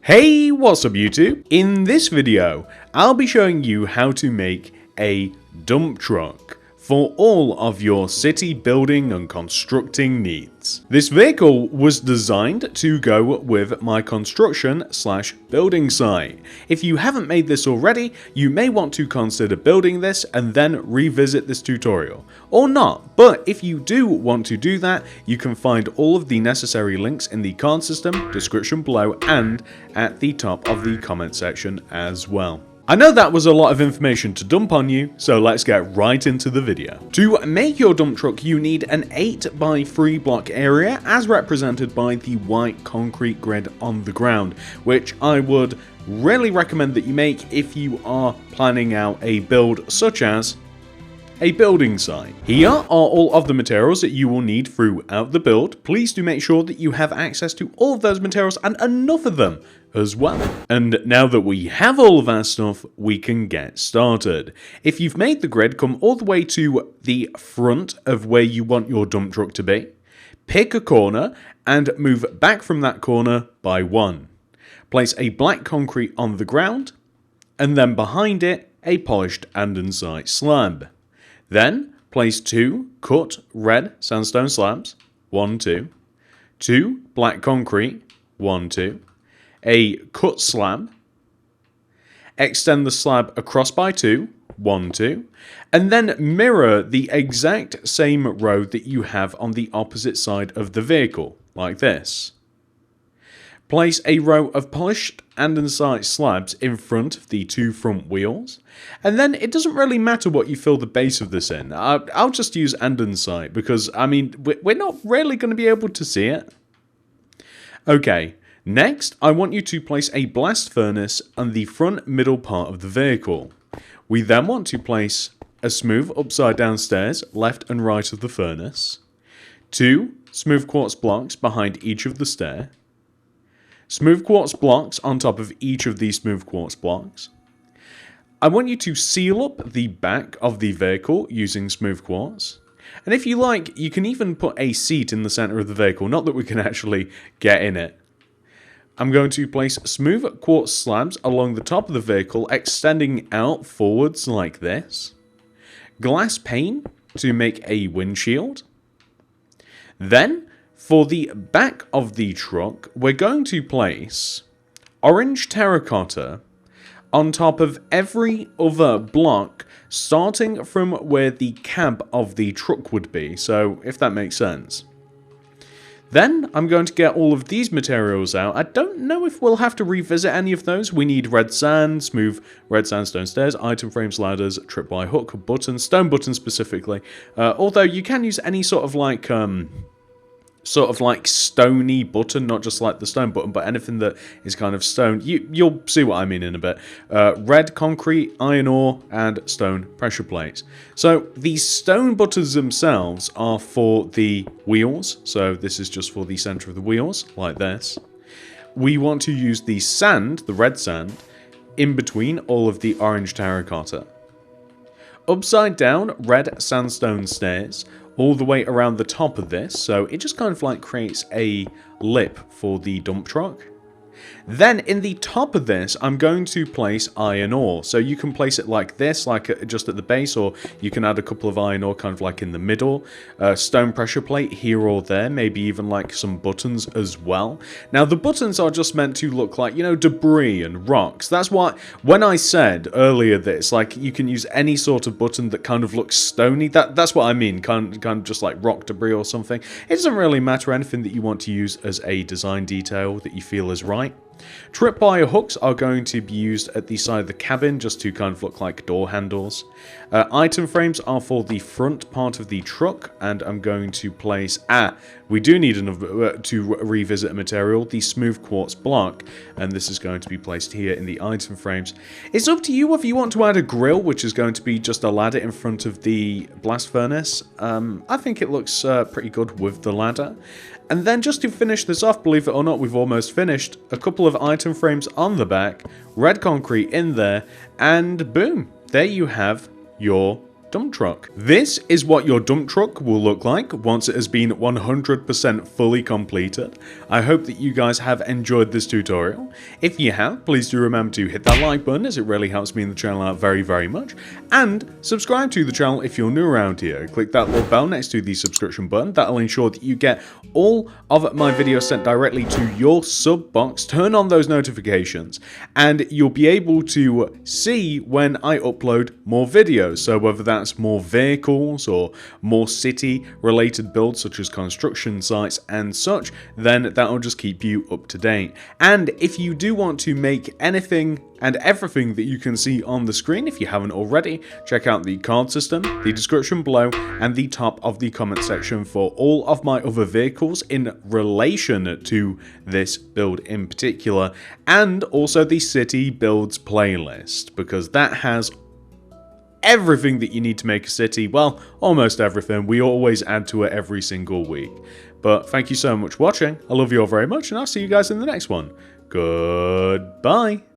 Hey, what's up YouTube? In this video, I'll be showing you how to make a dump truck for all of your city building and constructing needs. This vehicle was designed to go with my construction/building site. If you haven't made this already, you may want to consider building this and then revisit this tutorial. Or not, but if you do want to do that, you can find all of the necessary links in the card system, description below, and at the top of the comment section as well. I know that was a lot of information to dump on you, so let's get right into the video. To make your dump truck, you need an 8x3 block area as represented by the white concrete grid on the ground, which I would really recommend that you make if you are planning out a build such as a building site. Here are all of the materials that you will need throughout the build. Please do make sure that you have access to all of those materials and enough of them as well. And now that we have all of our stuff, we can get started. If you've made the grid, come all the way to the front of where you want your dump truck to be. Pick a corner and move back from that corner by 1. Place a black concrete on the ground, and then behind it, a polished andesite slab. Then, place 2 cut red sandstone slabs, 1, 2, 2 black concrete, 1, 2, a cut slab, extend the slab across by 2, 1, 2, and then mirror the exact same row that you have on the opposite side of the vehicle, like this. Place a row of polished andesite slabs in front of the 2 front wheels, and then it doesn't really matter what you fill the base of this in. I'll just use andesite because, I mean, we're not really going to be able to see it. Okay, next I want you to place a blast furnace on the front middle part of the vehicle. We then want to place a smooth upside down stairs left and right of the furnace, 2 smooth quartz blocks behind each of the stair, smooth quartz blocks on top of each of these smooth quartz blocks. I want you to seal up the back of the vehicle using smooth quartz. And if you like, you can even put a seat in the center of the vehicle, not that we can actually get in it. I'm going to place smooth quartz slabs along the top of the vehicle, extending out forwards like this. Glass pane to make a windshield. Then, for the back of the truck, we're going to place orange terracotta on top of every other block, starting from where the cab of the truck would be, so if that makes sense. Then I'm going to get all of these materials out. I don't know if we'll have to revisit any of those. We need red sand, smooth red sandstone stairs, item frames, ladders, tripwire hook, buttons, stone buttons specifically. Although you can use any sort of like stony button, not just like the stone button, but anything that is kind of stone. You'll see what I mean in a bit. Red concrete, iron ore, and stone pressure plates. So these stone buttons themselves are for the wheels. So this is just for the center of the wheels, like this. We want to use the sand, the red sand, in between all of the orange terracotta. Upside down red sandstone stairs all the way around the top of this, so it just kind of like creates a lip for the dump truck. Then in the top of this, I'm going to place iron ore. So you can place it like this, like just at the base, or you can add a couple of iron ore kind of like in the middle. Stone pressure plate here or there, maybe even like some buttons as well. Now the buttons are just meant to look like, you know, debris and rocks. That's why when I said earlier that it's like you can use any sort of button that kind of looks stony, that's what I mean, kind of just like rock debris or something. It doesn't really matter, anything that you want to use as a design detail that you feel is right. Tripwire hooks are going to be used at the side of the cabin just to kind of look like door handles. Item frames are for the front part of the truck, and I'm going to place, we do need another, to revisit a material, the smooth quartz block, and this is going to be placed here in the item frames. It's up to you whether you want to add a grill, which is going to be just a ladder in front of the blast furnace. I think it looks pretty good with the ladder. And then just to finish this off, believe it or not, we've almost finished. A couple of item frames on the back, red concrete in there, and boom, there you have your dump truck. This is what your dump truck will look like once it has been 100% fully completed. I hope that you guys have enjoyed this tutorial. If you have, please do remember to hit that like button, as it really helps me in the channel out very, very much. And subscribe to the channel if you're new around here. Click that little bell next to the subscription button. That'll ensure that you get all of my videos sent directly to your sub box. Turn on those notifications and you'll be able to see when I upload more videos. So whether that's more vehicles or more city related builds such as construction sites and such, then that'll just keep you up to date. And if you do want to make anything and everything that you can see on the screen, if you haven't already, check out the card system, the description below, and the top of the comment section for all of my other vehicles in relation to this build in particular, and also the city builds playlist, because that has everything that you need to make a city. Well, almost everything. We always add to it every single week. But thank you so much for watching. I love you all very much, and I'll see you guys in the next one. Goodbye.